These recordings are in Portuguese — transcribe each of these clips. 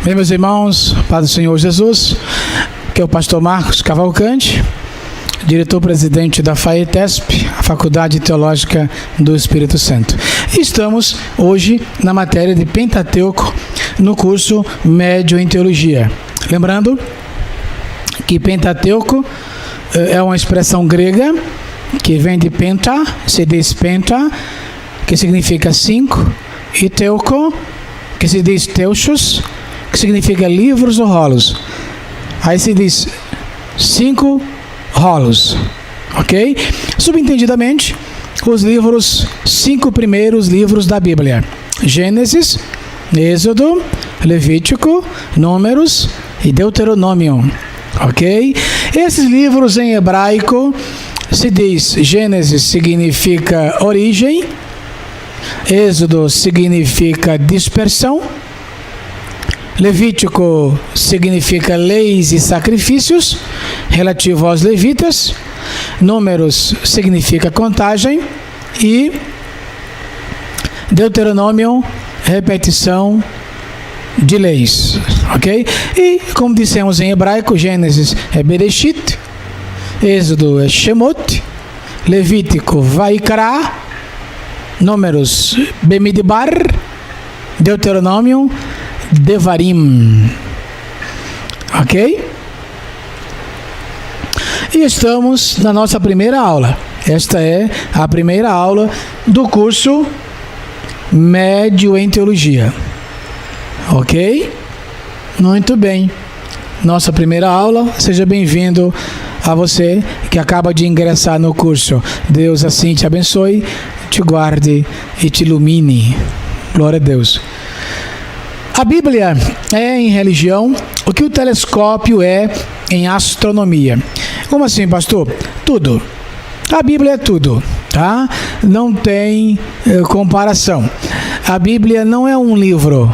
Bem, meus irmãos, Paz do Senhor Jesus, que é o pastor Marcos Cavalcante, diretor-presidente da FAETESP, a Faculdade Teológica do Espírito Santo. E estamos hoje na matéria de Pentateuco, no curso médio em Teologia. Lembrando que Pentateuco é uma expressão grega que vem de penta, se diz penta, que significa 5, e teuco, que se diz teuchos, que significa livros ou rolos. Aí se diz 5 rolos, ok? Subentendidamente, os 5 primeiros livros da Bíblia: Gênesis, Êxodo, Levítico, Números e Deuteronômio, ok? Esses livros em hebraico se diz: Gênesis significa origem, Êxodo significa dispersão, Levítico significa leis e sacrifícios relativo aos levitas, Números significa contagem e Deuteronômio, repetição de leis, ok? E, como dissemos em hebraico, Gênesis é Bereshit, Êxodo é Shemot, Levítico Vaikra, Números Bemidbar, Deuteronômio Devarim, ok? E estamos na nossa primeira aula. Esta é a primeira aula do curso médio em Teologia, ok? Muito bem. Nossa primeira aula, seja bem-vindo a você que acaba de ingressar no curso. Deus assim te abençoe, te guarde e te ilumine. Glória a Deus. A Bíblia é em religião o que o telescópio é em astronomia. Como assim, pastor? Tudo. A Bíblia é tudo, tá? Não tem comparação. A Bíblia não é um livro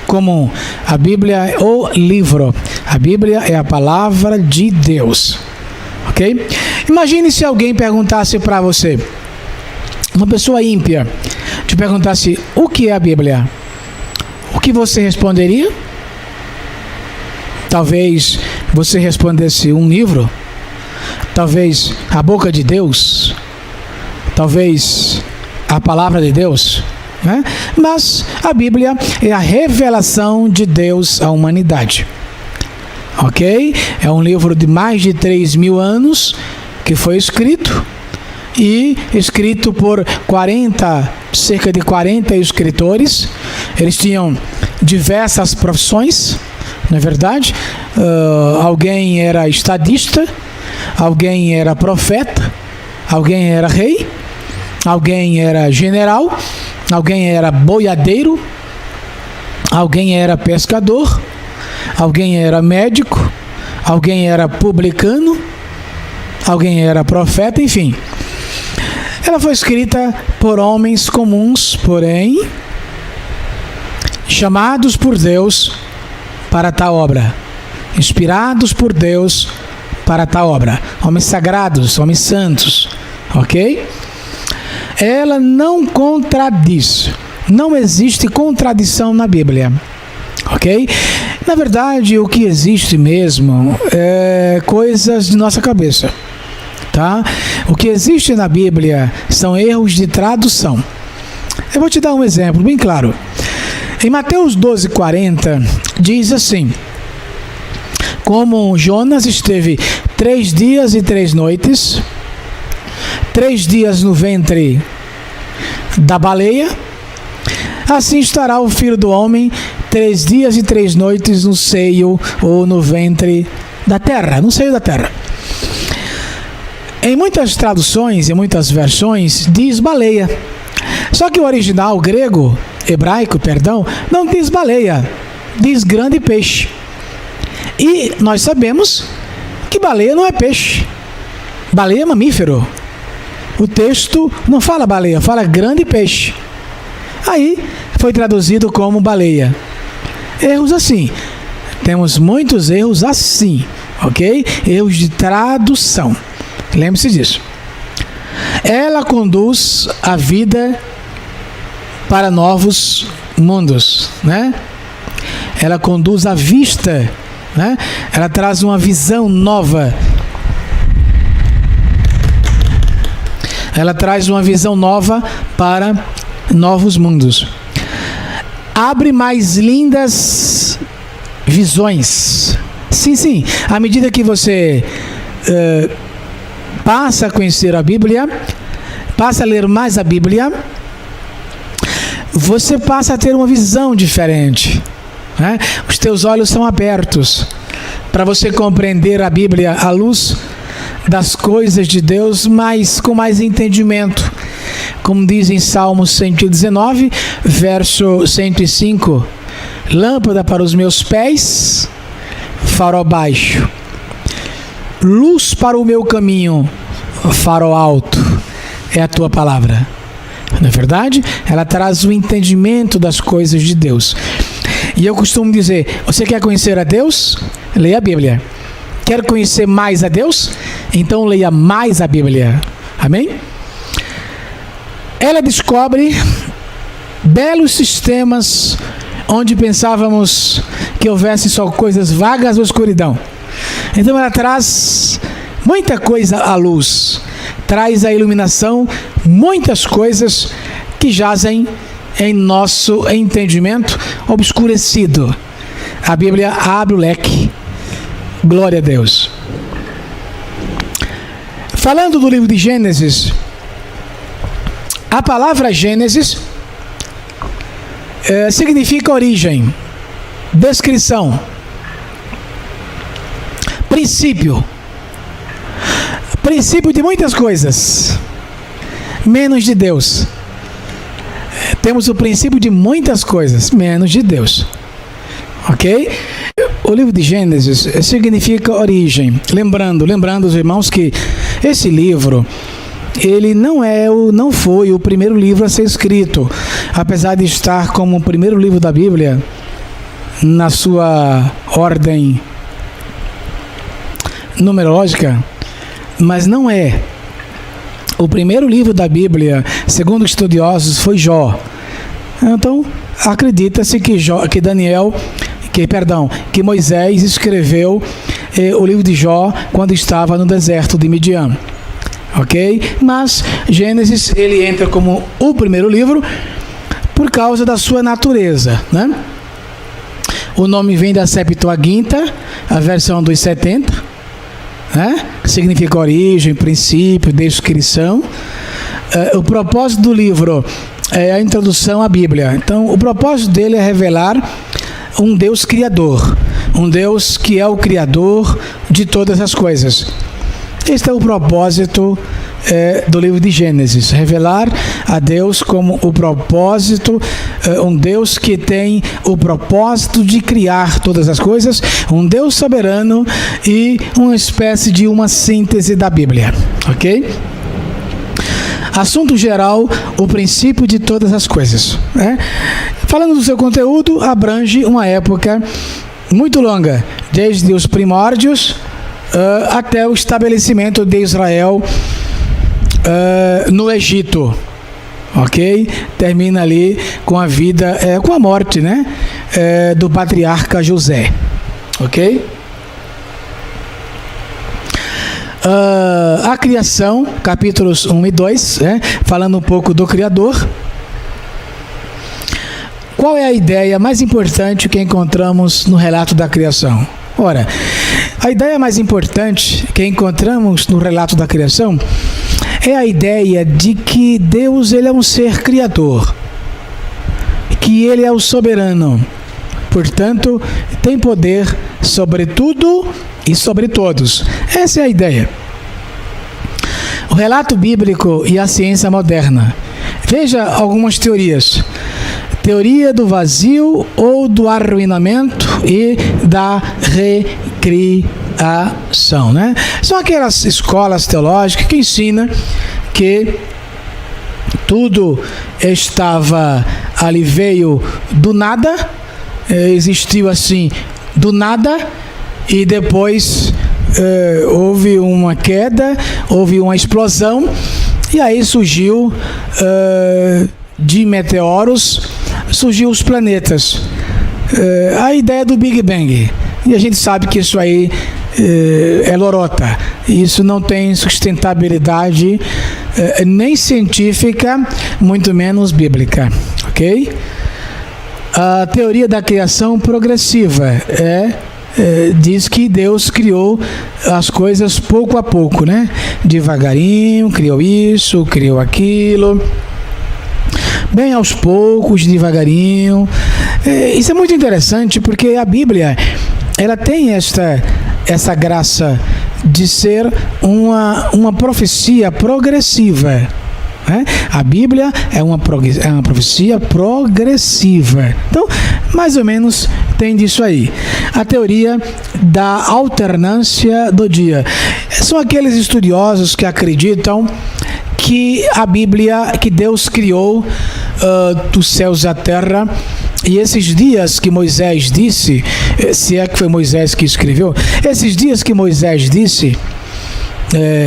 comum. A Bíblia é o livro. A Bíblia é a palavra de Deus, ok? Imagine se alguém perguntasse para você, uma pessoa ímpia, te perguntasse o que é a Bíblia. O que você responderia? Talvez você respondesse um livro, talvez a boca de Deus, talvez a palavra de Deus, né? Mas a Bíblia é a revelação de Deus à humanidade, ok? É um livro de mais de 3.000 anos que foi escrito, e escrito por cerca de 40 escritores. Eles tinham diversas profissões, não é verdade? Alguém era estadista, alguém era profeta, alguém era rei, alguém era general, alguém era boiadeiro, alguém era pescador, alguém era médico, alguém era publicano, alguém era profeta, enfim. Ela foi escrita por homens comuns, porém chamados por Deus para tal obra, inspirados por Deus para tal obra, homens sagrados, homens santos, ok? Ela não contradiz, não existe contradição na Bíblia, ok? Na verdade, o que existe mesmo é coisas de nossa cabeça, tá? O que existe na Bíblia são erros de tradução. Eu vou te dar um exemplo bem claro. Em Mateus 12:40 diz assim: como Jonas esteve 3 dias e 3 noites, 3 dias no ventre da baleia, assim estará o Filho do Homem 3 dias e 3 noites no seio ou no ventre da terra, no seio da terra. Em muitas traduções, em muitas versões, diz baleia. Só que o original hebraico, não diz baleia, diz grande peixe. E nós sabemos que baleia não é peixe. Baleia é mamífero. O texto não fala baleia, fala grande peixe. Aí foi traduzido como baleia. Erros assim. Temos muitos erros assim, ok? Erros de tradução. Lembre-se disso. Ela conduz a vida para novos mundos, né? ela conduz à vista, né? Ela traz uma visão nova. Ela traz uma visão nova para novos mundos. Abre mais lindas visões. Sim. À medida que você passa a conhecer a Bíblia, passa a ler mais a Bíblia, você passa a ter uma visão diferente, né? Os teus olhos são abertos para você compreender a Bíblia à luz das coisas de Deus, mas com mais entendimento. Como diz em Salmo 119, verso 105, lâmpada para os meus pés, farol baixo, luz para o meu caminho, farol alto, é a tua palavra. Não é verdade? Ela traz o entendimento das coisas de Deus. E eu costumo dizer, você quer conhecer a Deus? Leia a Bíblia. Quer conhecer mais a Deus? Então leia mais a Bíblia. Amém? Ela descobre belos sistemas onde pensávamos que houvesse só coisas vagas ou escuridão. Então ela traz muita coisa à luz, traz à iluminação muitas coisas que jazem em nosso entendimento obscurecido. A Bíblia abre o leque. Glória a Deus. Falando do livro de Gênesis, a palavra Gênesis significa origem, descrição, princípio de muitas coisas, menos de Deus. Temos o princípio de muitas coisas, menos de Deus. Ok? O livro de Gênesis significa origem. Lembrando os irmãos que esse livro, ele não foi o primeiro livro a ser escrito, apesar de estar como o primeiro livro da Bíblia na sua ordem numerológica, mas não é. O primeiro livro da Bíblia, segundo estudiosos, foi Jó. Então, acredita-se que Moisés escreveu o livro de Jó quando estava no deserto de Midian. Ok? Mas Gênesis, ele entra como o primeiro livro por causa da sua natureza, né? O nome vem da Septuaginta, a versão dos 70, né? Que significa origem, princípio, descrição. O propósito do livro é a introdução à Bíblia. Então, o propósito dele é revelar um Deus criador, um Deus que é o criador de todas as coisas. Este é o propósito do livro de Gênesis, revelar a Deus como o propósito, um Deus que tem o propósito de criar todas as coisas, um Deus soberano e uma espécie de uma síntese da Bíblia, ok? Assunto geral, o princípio de todas as coisas, né? Falando do seu conteúdo, abrange uma época muito longa, desde os primórdios até o estabelecimento de Israel no Egito, ok? Termina ali com a vida, com a morte, né? Do patriarca José, ok? A criação, capítulos 1 e 2, falando um pouco do Criador. Qual é a ideia mais importante que encontramos no relato da criação? Ora, a ideia mais importante que encontramos no relato da criação é a ideia de que Deus, ele é um ser criador, que ele é o soberano, portanto, tem poder sobre tudo e sobre todos. Essa é a ideia. O relato bíblico e a ciência moderna. Veja algumas teorias. Teoria do vazio ou do arruinamento e da recriação, né? São aquelas escolas teológicas que ensinam que tudo estava ali, veio do nada, existiu assim do nada, e depois houve uma queda, houve uma explosão, e aí surgiu de meteoros, surgiu os planetas. a ideia do Big Bang. E a gente sabe que isso aí é lorota. Isso não tem sustentabilidade nem científica, muito menos bíblica. Ok? A teoria da criação progressiva diz que Deus criou as coisas pouco a pouco, né? Devagarinho, criou isso, criou aquilo, bem aos poucos, devagarinho. Isso é muito interessante porque a Bíblia, ela tem essa graça de ser uma profecia progressiva. A Bíblia é uma profecia progressiva. Então, mais ou menos tem disso aí. A teoria da alternância do dia. São aqueles estudiosos que acreditam que a Bíblia, que Deus criou dos céus e a terra, e esses dias que Moisés disse, se é que foi Moisés que escreveu, esses dias que Moisés disse,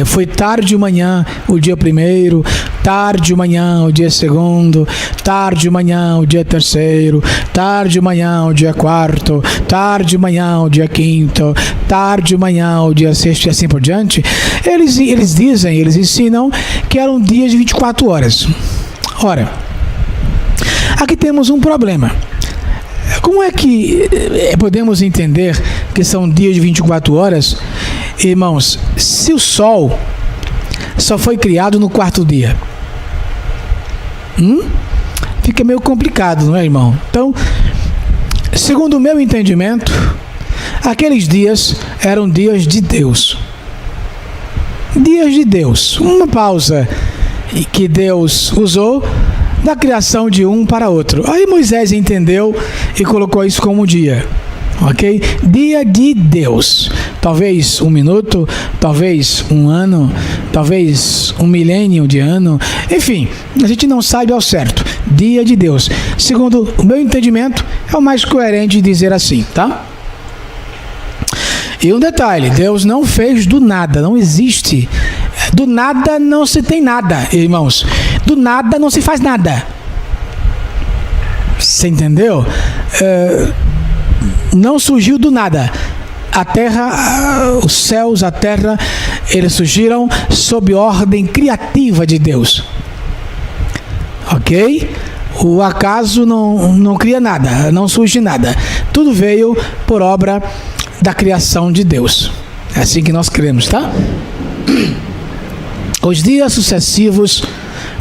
foi tarde de manhã o dia primeiro, tarde de manhã o dia segundo, tarde de manhã o dia terceiro, tarde de manhã o dia quarto, tarde de manhã o dia quinto, tarde de manhã o dia sexto e assim por diante. Eles ensinam que eram dias de 24 horas. Ora, aqui temos um problema. Como é que podemos entender que são dias de 24 horas? Irmãos, se o sol só foi criado no quarto dia, fica meio complicado, não é, irmão? Então, segundo o meu entendimento, aqueles dias eram dias de Deus. Dias de Deus. Uma pausa que Deus usou da criação de um para outro. Aí Moisés entendeu e colocou isso como dia. Ok? Dia de Deus. Talvez 1 minuto, talvez 1 ano, talvez 1 milênio de ano. Enfim, a gente não sabe ao certo. Dia de Deus. Segundo o meu entendimento, é o mais coerente dizer assim, tá? E um detalhe, Deus não fez do nada, não existe. Do nada não se tem nada, irmãos. Do nada não se faz nada. Você entendeu? Não surgiu do nada. A terra, os céus, a terra, eles surgiram sob ordem criativa de Deus. Ok? O acaso não cria nada, não surge nada. Tudo veio por obra da criação de Deus. É assim que nós cremos, tá? Os dias sucessivos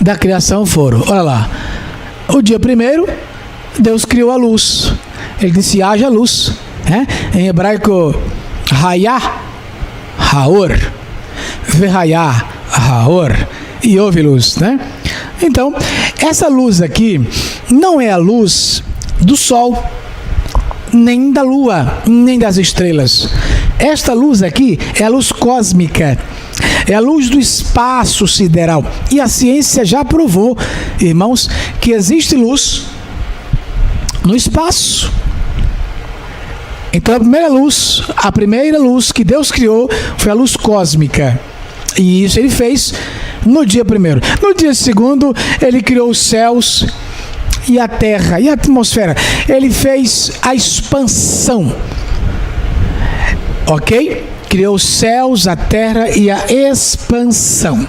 da criação foram, olha lá, o dia primeiro, Deus criou a luz. Ele disse, haja luz. Em hebraico, Hayah, Haor, Vehayah, Haor, e houve luz, né? Então, essa luz aqui não é a luz do sol, nem da lua, nem das estrelas. Esta luz aqui é a luz cósmica, é a luz do espaço sideral. E a ciência já provou, irmãos, que existe luz no espaço. Então a primeira luz que Deus criou foi a luz cósmica. E isso ele fez no dia primeiro. No dia segundo, ele criou os céus e a terra e a atmosfera. Ele fez a expansão. Ok? Criou os céus, a terra e a expansão.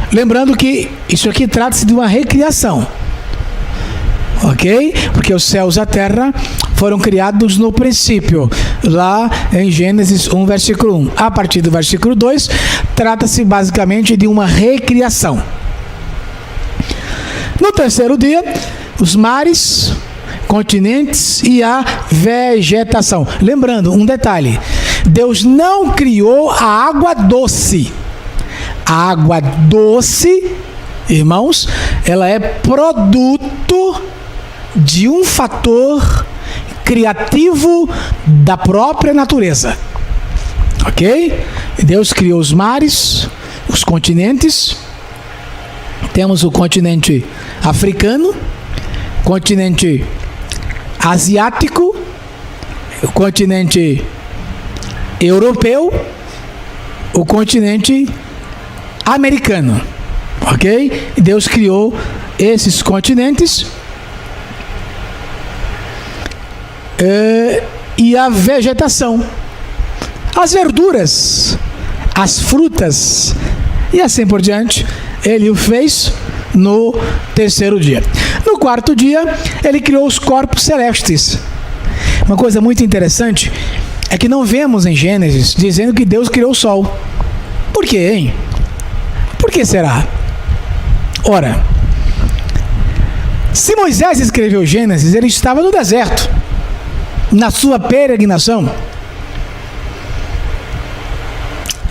Lembrando que isso aqui trata-se de uma recriação. Ok? Porque os céus e a terra foram criados no princípio, lá em Gênesis 1, versículo 1. A partir do versículo 2, trata-se basicamente de uma recriação. No terceiro dia, os mares, continentes e a vegetação. Lembrando, um detalhe, Deus não criou a água doce. A água doce, irmãos, ela é produto de um fator criativo da própria natureza. Ok? Deus criou os mares, os continentes. Temos o continente africano, continente asiático, o continente europeu, o continente americano. Ok? Deus criou esses continentes e a vegetação, as verduras, as frutas e assim por diante. Ele o fez no terceiro dia. No quarto dia, ele criou os corpos celestes. Uma coisa muito interessante é que não vemos em Gênesis dizendo que Deus criou o sol. Por quê, hein? Por que será? Ora, se Moisés escreveu Gênesis, ele estava no deserto, na sua peregrinação.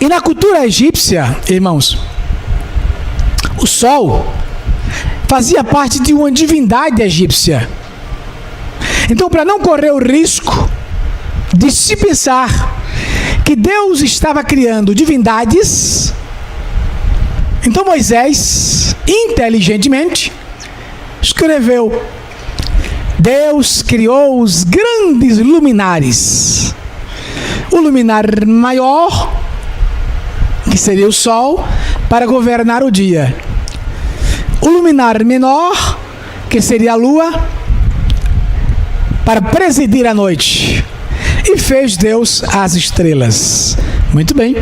E na cultura egípcia, irmãos, o sol fazia parte de uma divindade egípcia. Então, para não correr o risco de se pensar que Deus estava criando divindades, então Moisés, inteligentemente, escreveu: Deus criou os grandes luminares. O luminar maior, que seria o sol, para governar o dia. O luminar menor, que seria a lua, para presidir a noite. E fez Deus as estrelas. Muito bem.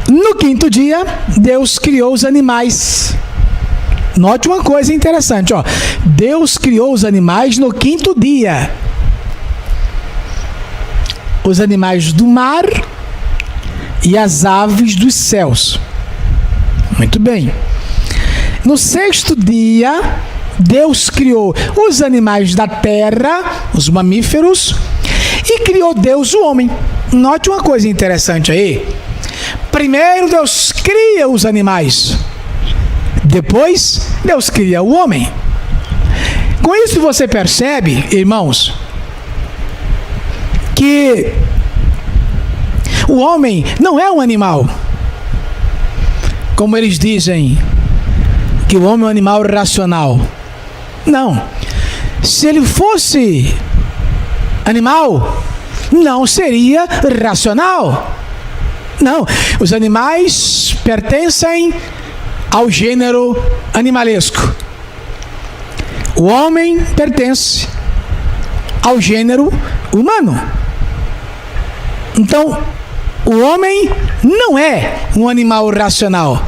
No quinto dia, Deus criou os animais. Note uma coisa interessante, ó. Deus criou os animais no quinto dia. Os animais do mar e as aves dos céus. Muito bem. No sexto dia, Deus criou os animais da terra, os mamíferos, e criou Deus o homem. Note uma coisa interessante aí. Primeiro Deus cria os animais, depois Deus cria o homem. Com isso você percebe, irmãos, que o homem não é um animal, como eles dizem, que o homem é um animal racional. Não. Se ele fosse animal, não seria racional. Não. Os animais pertencem ao gênero animalesco. O homem pertence ao gênero humano. Então, o homem não é um animal racional.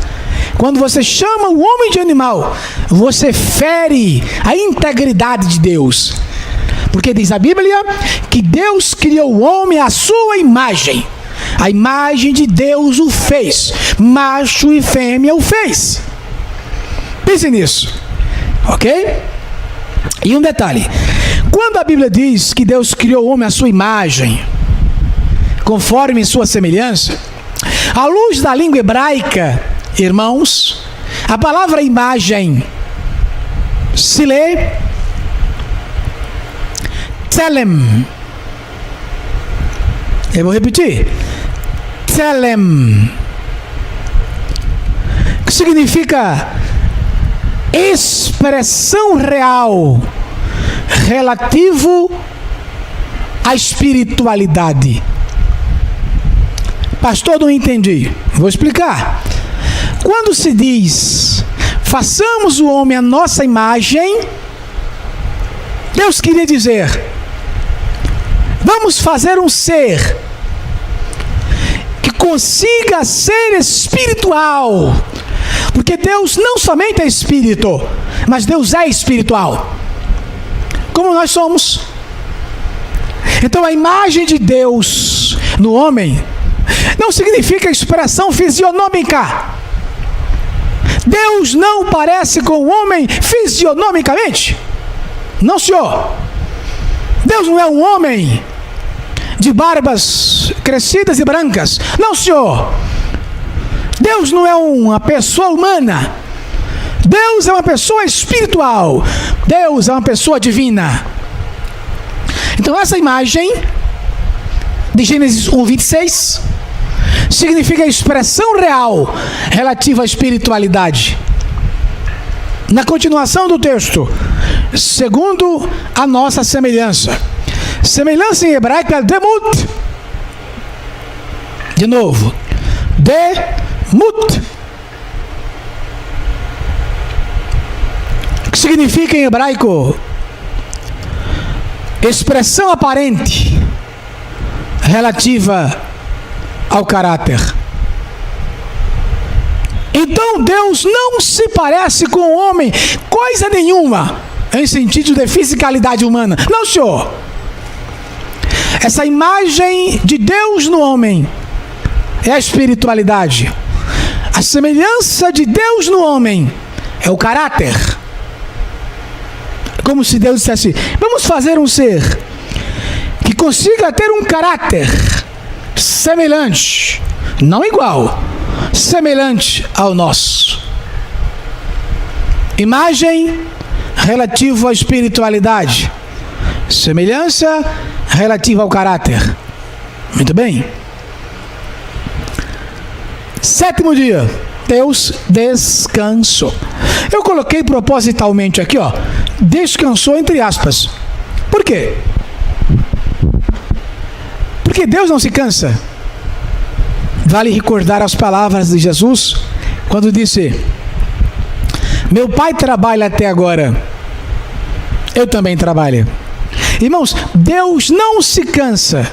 Quando você chama o homem de animal, você fere a integridade de Deus. Porque diz a Bíblia que Deus criou o homem à sua imagem. A imagem de Deus o fez. Macho e fêmea o fez. Pense nisso. Ok? E um detalhe. Quando a Bíblia diz que Deus criou o homem à sua imagem, conforme sua semelhança, à luz da língua hebraica, irmãos, a palavra imagem se lê tselem. Eu vou repetir. Tselem. Que significa expressão real relativo à espiritualidade. Pastor, não entendi. Vou explicar. Quando se diz façamos o homem à nossa imagem, Deus queria dizer: vamos fazer um ser que consiga ser espiritual. Porque Deus não somente é espírito, mas Deus é espiritual, como nós somos. Então a imagem de Deus no homem não significa expressão fisionômica. Deus não parece com o homem fisionomicamente. Não, senhor. Deus não é um homem de barbas crescidas e brancas. Não, senhor. Deus não é uma pessoa humana. Deus é uma pessoa espiritual. Deus é uma pessoa divina. Então essa imagem de Gênesis 1:26 significa a expressão real relativa à espiritualidade. Na continuação do texto, segundo a nossa semelhança. Semelhança em hebraico é demut. De novo, demut. Que significa em hebraico expressão aparente relativa ao caráter. Então Deus não se parece com o homem, coisa nenhuma, em sentido de fisicalidade humana. Não, senhor. Essa imagem de Deus no homem é a espiritualidade. A semelhança de Deus no homem é o caráter. Como se Deus dissesse: vamos fazer um ser que consiga ter um caráter semelhante, não igual, semelhante ao nosso. Imagem relativa à espiritualidade, semelhança relativa ao caráter. Muito bem. Sétimo dia, Deus descansou. Eu coloquei propositalmente aqui, descansou entre aspas. Por quê? Porque Deus não se cansa. Vale recordar as palavras de Jesus, quando disse: meu Pai trabalha até agora, eu também trabalho. Irmãos, Deus não se cansa.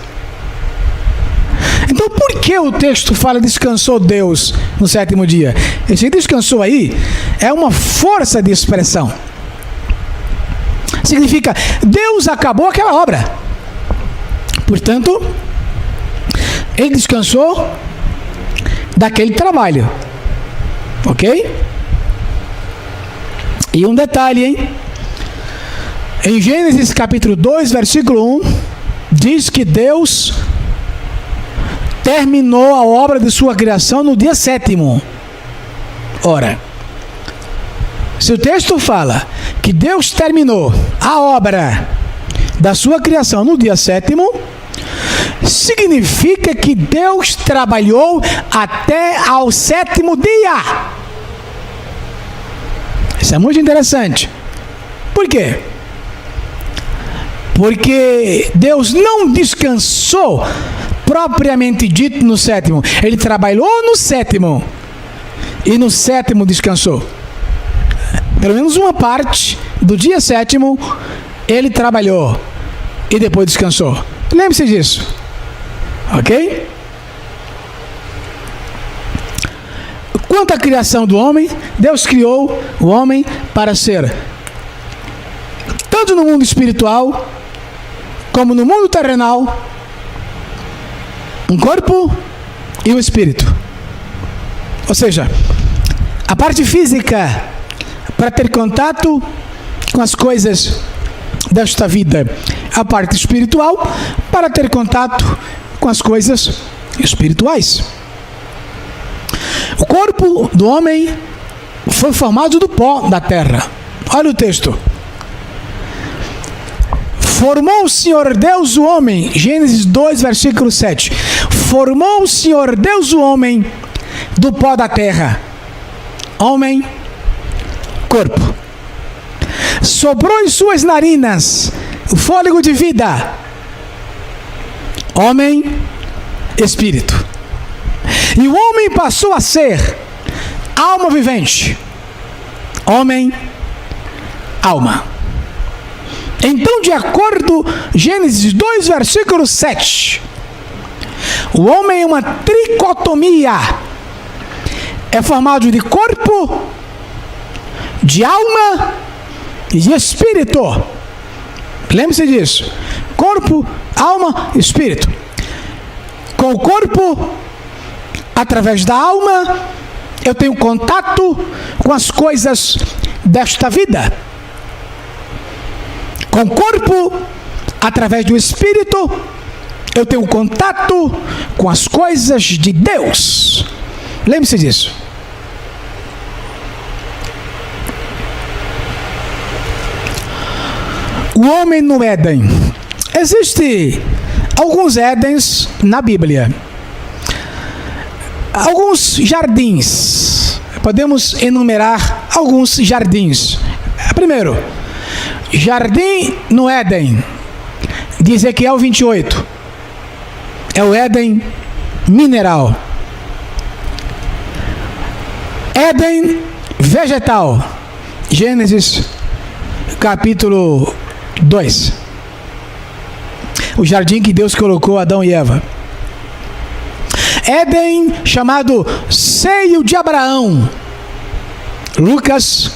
Então, por que o texto fala descansou Deus no sétimo dia? Esse descansou aí é uma força de expressão. Significa, Deus acabou aquela obra. Portanto, Ele descansou daquele trabalho. Ok? E um detalhe, hein? Em Gênesis capítulo 2, versículo 1, diz que Deus terminou a obra de sua criação no dia sétimo. Ora, se o texto fala que Deus terminou a obra da sua criação no dia sétimo, significa que Deus trabalhou até ao sétimo dia. Isso é muito interessante. Por quê? Porque Deus não descansou propriamente dito no sétimo. Ele trabalhou no sétimo e no sétimo descansou. Pelo menos uma parte do dia sétimo Ele trabalhou e depois descansou. Lembre-se disso. Ok? Quanto à criação do homem, Deus criou o homem para ser, tanto no mundo espiritual como no mundo terrenal, um corpo e um espírito. Ou seja, a parte física para ter contato com as coisas desta vida, a parte espiritual para ter contato com as coisas espirituais. O corpo do homem foi formado do pó da terra. Olha o texto. Formou o Senhor Deus o homem, Gênesis 2, versículo 7. Formou o Senhor Deus o homem do pó da terra. Homem, corpo. Soprou em suas narinas o fôlego de vida. Homem, espírito. E o homem passou a ser alma vivente. Homem, alma. Então, de acordo Gênesis 2, versículo 7, o homem é uma tricotomia. É formado de corpo, de alma e de espírito. Lembre-se disso. Corpo, alma, espírito. Com o corpo, através da alma, eu tenho contato com as coisas desta vida. Com o corpo, através do espírito, eu tenho contato com as coisas de Deus. Lembre-se disso. O homem no Éden. Existem alguns Édens na Bíblia. Alguns jardins. Podemos enumerar alguns jardins. Primeiro, jardim no Éden, de Ezequiel 28. É o Éden mineral. Éden vegetal. Gênesis capítulo 2. o jardim que Deus colocou Adão e Eva. Éden, chamado seio de Abraão. Lucas,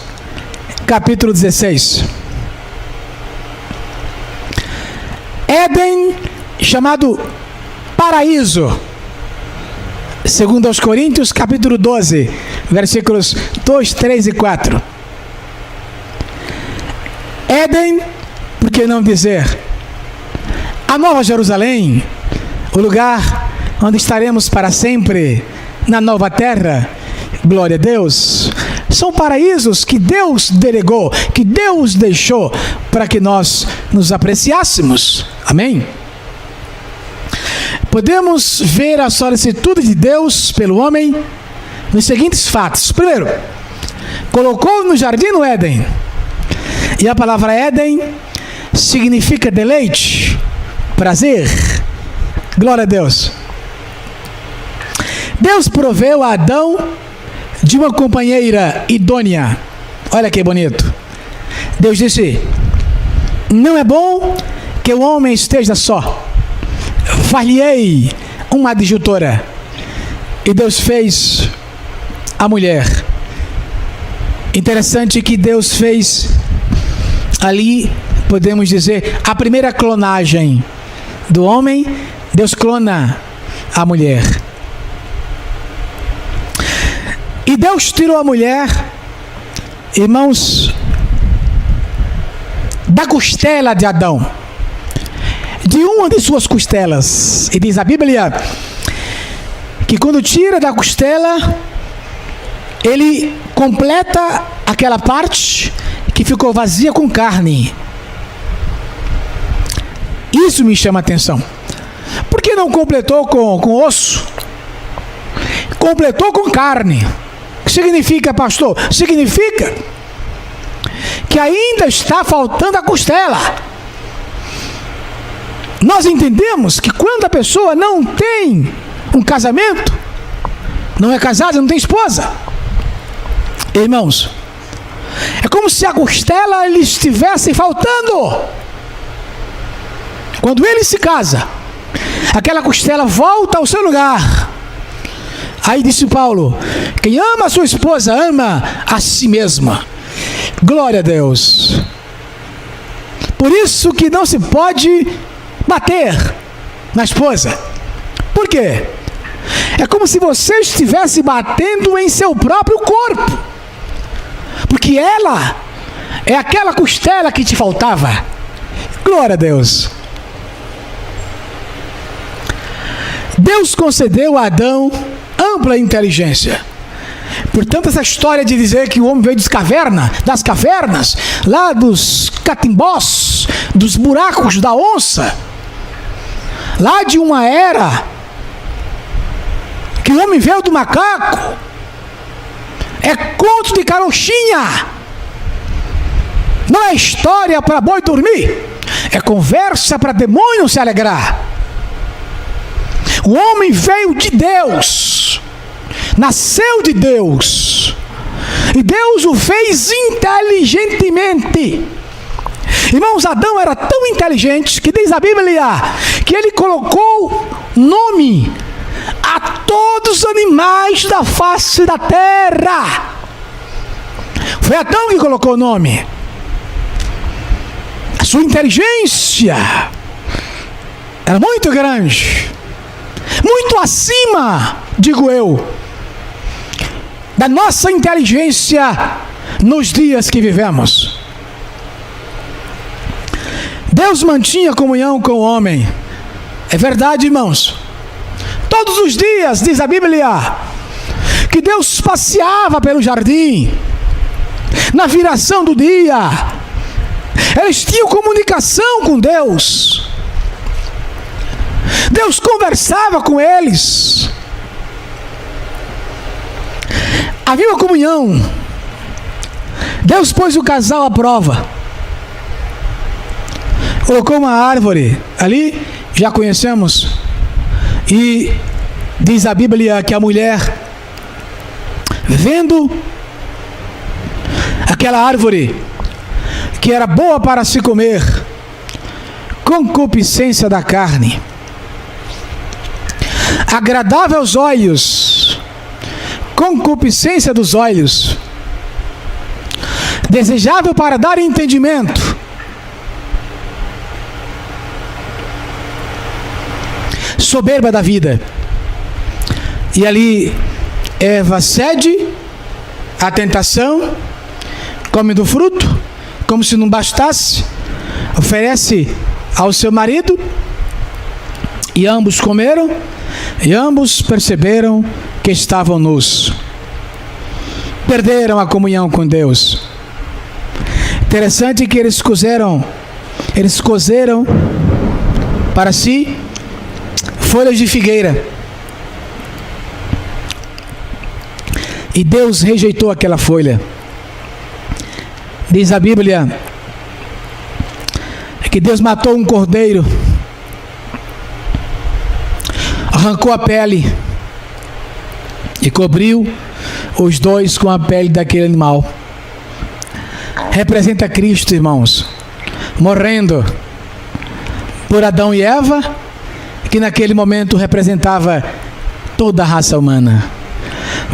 capítulo 16. Éden, chamado paraíso. Segundo aos Coríntios, capítulo 12, versículos 2, 3 e 4. Éden, por que não dizer, a Nova Jerusalém, o lugar onde estaremos para sempre, na nova terra, glória a Deus. São paraísos que Deus delegou, que Deus deixou para que nós nos apreciássemos. Amém? Podemos ver a solicitude de Deus pelo homem nos seguintes fatos. Primeiro, colocou no jardim no Éden. E a palavra Éden significa deleite, prazer. Glória a Deus. Deus proveu a Adão de uma companheira idônea. Olha que bonito. Deus disse: não é bom que o homem esteja só. Far-lhe-ei uma adjutora. E Deus fez a mulher. Interessante que Deus fez ali, podemos dizer, a primeira clonagem do homem. Deus clona a mulher. E Deus tirou a mulher, irmãos, da costela de Adão, de uma de suas costelas. E diz a Bíblia que quando tira da costela, ele completa aquela parte que ficou vazia com carne. Isso me chama a atenção. Por que não completou com osso? Completou com carne. O que significa, pastor? Significa que ainda está faltando a costela. Nós entendemos que quando a pessoa não tem um casamento, não é casada, não tem esposa, irmãos, é como se a costela lhe estivesse faltando. Quando ele se casa, aquela costela volta ao seu lugar. Aí disse Paulo: quem ama a sua esposa, ama a si mesma. Glória a Deus. Por isso que não se pode bater na esposa. Por quê? É como se você estivesse batendo em seu próprio corpo. Porque ela é aquela costela que te faltava. Glória a Deus. Deus concedeu a Adão ampla inteligência. Portanto, essa história de dizer que o homem veio das cavernas, lá dos catimbós, dos buracos da onça, lá de uma era que o homem veio do macaco, é conto de carochinha. Não é história para boi dormir, é conversa para demônio se alegrar. O homem veio de Deus, nasceu de Deus, e Deus o fez inteligentemente. Irmãos, Adão era tão inteligente que diz a Bíblia que ele colocou nome a todos os animais da face da terra. Foi Adão que colocou o nome. A sua inteligência era muito grande, muito acima, digo eu, da nossa inteligência nos dias que vivemos. Deus mantinha comunhão com o homem. É verdade, irmãos. Todos os dias, diz a Bíblia, que Deus passeava pelo jardim. Na viração do dia, eles tinham comunicação com Deus. Deus conversava com eles. Havia uma comunhão. Deus pôs o casal à prova. Colocou uma árvore ali, já conhecemos. E diz a Bíblia que a mulher, vendo aquela árvore que era boa para se comer, concupiscência da carne, agradável aos olhos, concupiscência dos olhos, desejável para dar entendimento, soberba da vida. E ali Eva cede à tentação, come do fruto, como se não bastasse, oferece ao seu marido, e ambos comeram, e ambos perceberam que estavam nus. Perderam a comunhão com Deus. Interessante que eles cozeram para si folhas de figueira. E Deus rejeitou aquela folha. Diz a Bíblia que Deus matou um cordeiro, arrancou a pele e cobriu os dois com a pele daquele animal. Representa Cristo, irmãos, morrendo por Adão e Eva, que naquele momento representava toda a raça humana.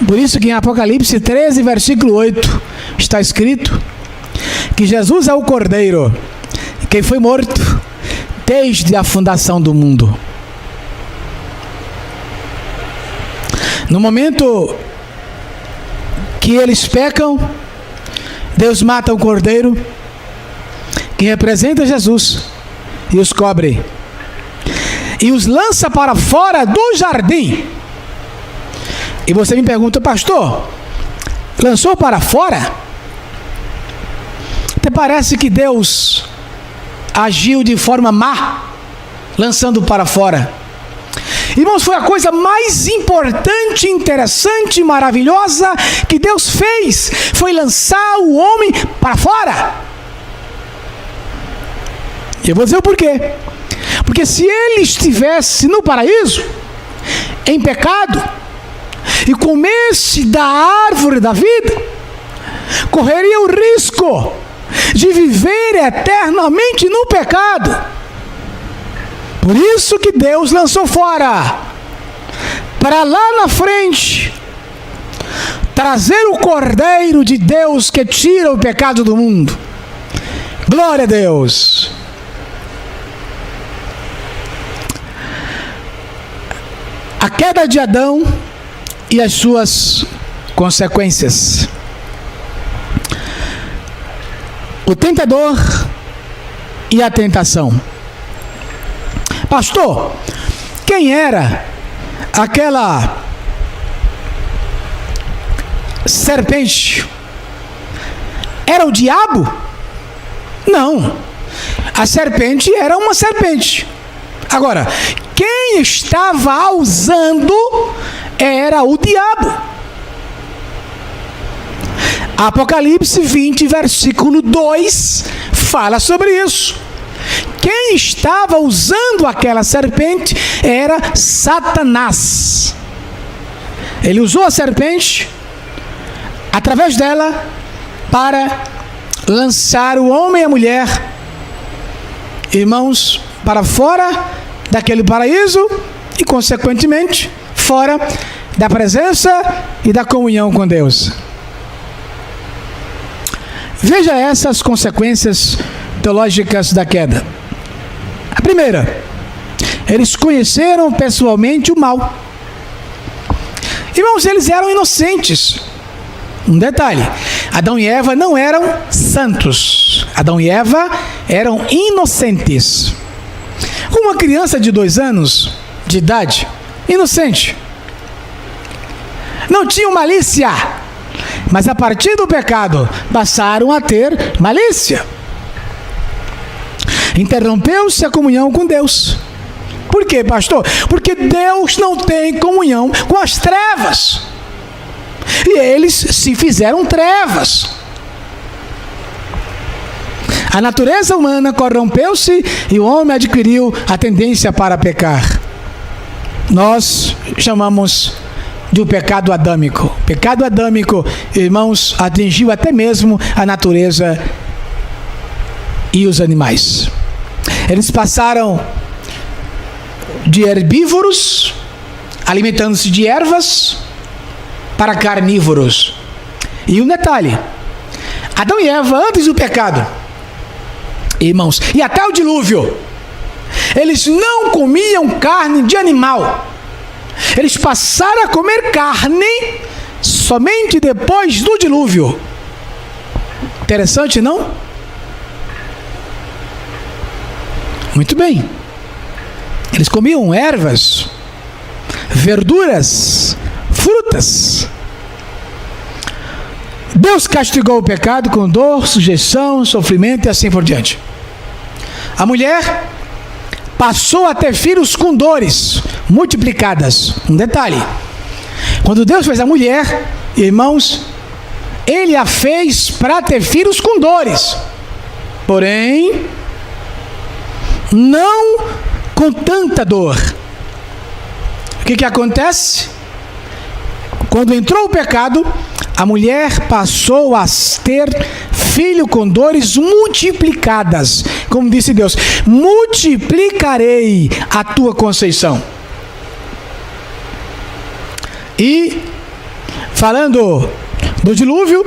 Por isso que em Apocalipse 13, versículo 8, está escrito que Jesus é o Cordeiro, quem foi morto desde a fundação do mundo. No momento que eles pecam, Deus mata o Cordeiro, que representa Jesus, e os cobre, e os lança para fora do jardim. E você me pergunta: pastor, lançou para fora? Até parece que Deus agiu de forma má, lançando para fora. Irmãos, foi a coisa mais importante, interessante, maravilhosa que Deus fez, foi lançar o homem para fora. E eu vou dizer o porquê. Porque se ele estivesse no paraíso, em pecado, e comesse da árvore da vida, correria o risco de viver eternamente no pecado. Por isso que Deus lançou fora, para lá na frente trazer o Cordeiro de Deus que tira o pecado do mundo. Glória a Deus. A queda de Adão e as suas consequências. O tentador e a tentação. Pastor, quem era aquela serpente? Era o diabo? Não. A serpente era uma serpente. Agora, quem estava a usando era o diabo. Apocalipse 20, versículo 2, fala sobre isso. Quem estava usando aquela serpente era Satanás. Ele usou a serpente, através dela, para lançar o homem e a mulher, irmãos, para fora daquele paraíso e, consequentemente, fora da presença e da comunhão com Deus. Veja essas consequências teológicas da queda. A primeira, eles conheceram pessoalmente o mal. Irmãos, eles eram inocentes. Um detalhe: Adão e Eva não eram santos. Adão e Eva eram inocentes. Uma criança de 2 anos de idade, inocente, não tinham malícia, mas a partir do pecado passaram a ter malícia. Interrompeu-se a comunhão com Deus. Por quê, pastor? Porque Deus não tem comunhão com as trevas. E eles se fizeram trevas. A natureza humana corrompeu-se e o homem adquiriu a tendência para pecar. Nós chamamos do pecado adâmico. O pecado adâmico, irmãos, atingiu até mesmo a natureza e os animais. Eles passaram de herbívoros, alimentando-se de ervas, para carnívoros. E um detalhe: Adão e Eva, antes do pecado, irmãos, e até o dilúvio, eles não comiam carne de animal. Eles passaram a comer carne somente depois do dilúvio. Interessante, não? Muito bem. Eles comiam ervas, verduras, frutas. Deus castigou o pecado com dor, sujeição, sofrimento e assim por diante. A mulher passou a ter filhos com dores multiplicadas. Um detalhe: quando Deus fez a mulher, irmãos, Ele a fez para ter filhos com dores, porém não com tanta dor. O que acontece? Quando entrou o pecado, a mulher passou a ter filho com dores multiplicadas. Como disse Deus: multiplicarei a tua conceição. E falando do dilúvio,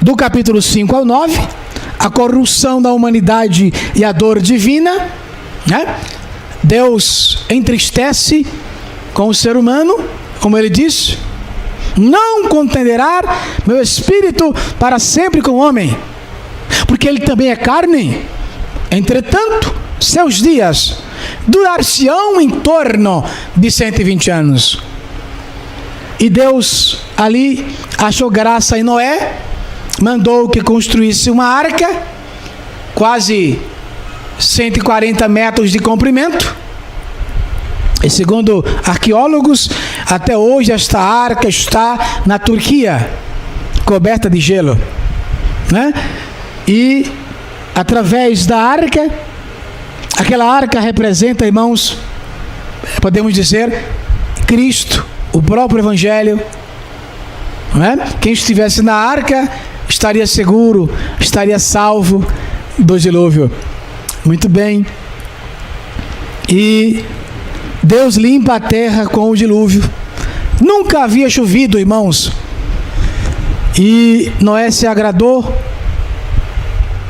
do capítulo 5 ao 9, a corrupção da humanidade e a dor divina, né? Deus entristece com o ser humano, como ele diz: não contenderá meu espírito para sempre com o homem, porque ele também é carne. Entretanto, seus dias durar-se-ão em torno de 120 anos. E Deus ali achou graça em Noé, mandou que construísse uma arca, quase 140 metros de comprimento. E segundo arqueólogos, até hoje esta arca está na Turquia, coberta de gelo, né? E através da arca, aquela arca representa, irmãos, podemos dizer, Cristo, o próprio Evangelho, né? Quem estivesse na arca estaria seguro, estaria salvo do dilúvio. Muito bem. E Deus limpa a terra com o dilúvio. Nunca havia chovido, irmãos. E Noé se agradou.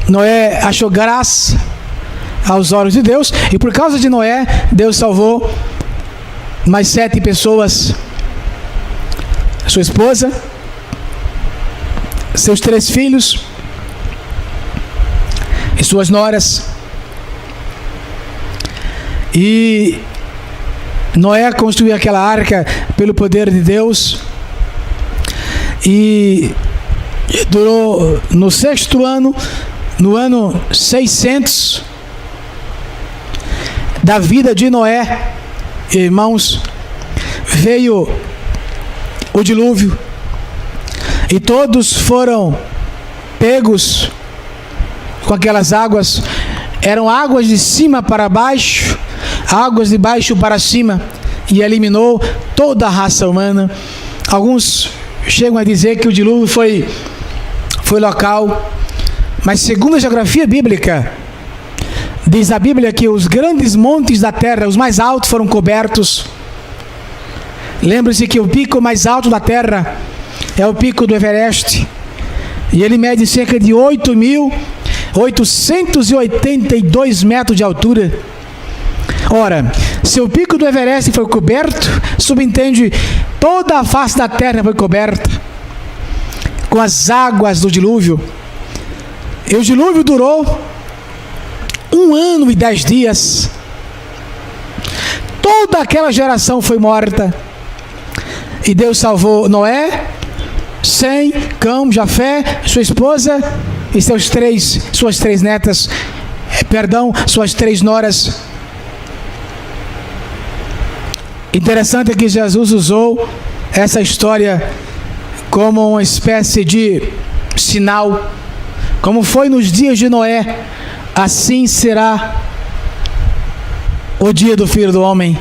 Noé achou graça aos olhos de Deus. E por causa de Noé, Deus salvou mais 7 pessoas. Sua esposa, seus 3 filhos e suas noras. E Noé construiu aquela arca pelo poder de Deus, e durou no 6º ano, no ano 600 da vida de Noé, irmãos, veio o dilúvio e todos foram pegos com aquelas águas. Eram águas de cima para baixo, águas de baixo para cima, e eliminou toda a raça humana. Alguns chegam a dizer que o dilúvio foi local, mas segundo a geografia bíblica, diz a Bíblia que os grandes montes da terra, os mais altos, foram cobertos. Lembre-se que o pico mais alto da terra é o pico do Everest, e ele mede cerca de 8.882 metros de altura. Ora, se o pico do Everest foi coberto, subentende toda a face da terra foi coberta com as águas do dilúvio. E o dilúvio durou 1 ano e 10 dias. Toda aquela geração foi morta. E Deus salvou Noé, Sem, Cão, Jafé, sua esposa e suas 3 netas, suas 3 noras. Interessante é que Jesus usou essa história como uma espécie de sinal. Como foi nos dias de Noé, assim será o dia do Filho do Homem.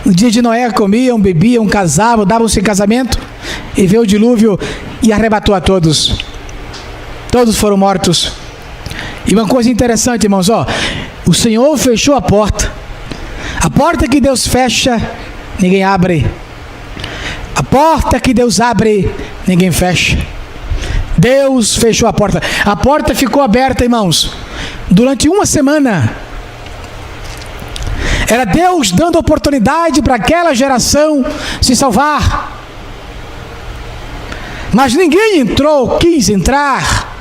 No dia de Noé comiam, bebiam, casavam, davam-se em casamento, e veio o dilúvio e arrebatou a todos. Todos foram mortos. E uma coisa interessante, irmãos, o Senhor fechou a porta. A porta que Deus fecha, ninguém abre. A porta que Deus abre, ninguém fecha. Deus fechou a porta. A porta ficou aberta, irmãos, durante uma semana. Era Deus dando oportunidade para aquela geração se salvar. Mas ninguém entrou, quis entrar.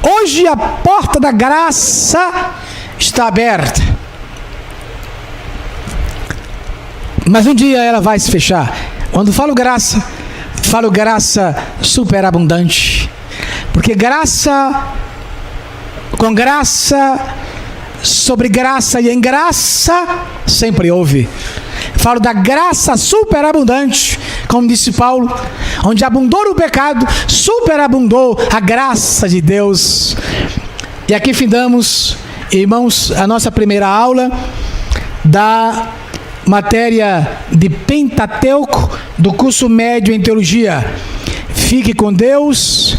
Hoje a porta da graça está aberta. Mas um dia ela vai se fechar. Quando falo graça superabundante. Porque graça, com graça, sobre graça e em graça, sempre houve. Falo da graça superabundante, como disse Paulo, onde abundou o pecado, superabundou a graça de Deus. E aqui findamos, irmãos, a nossa primeira aula da matéria de Pentateuco do curso médio em teologia. Fique com Deus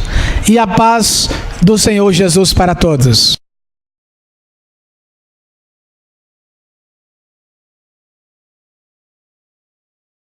e a paz do Senhor Jesus para todos.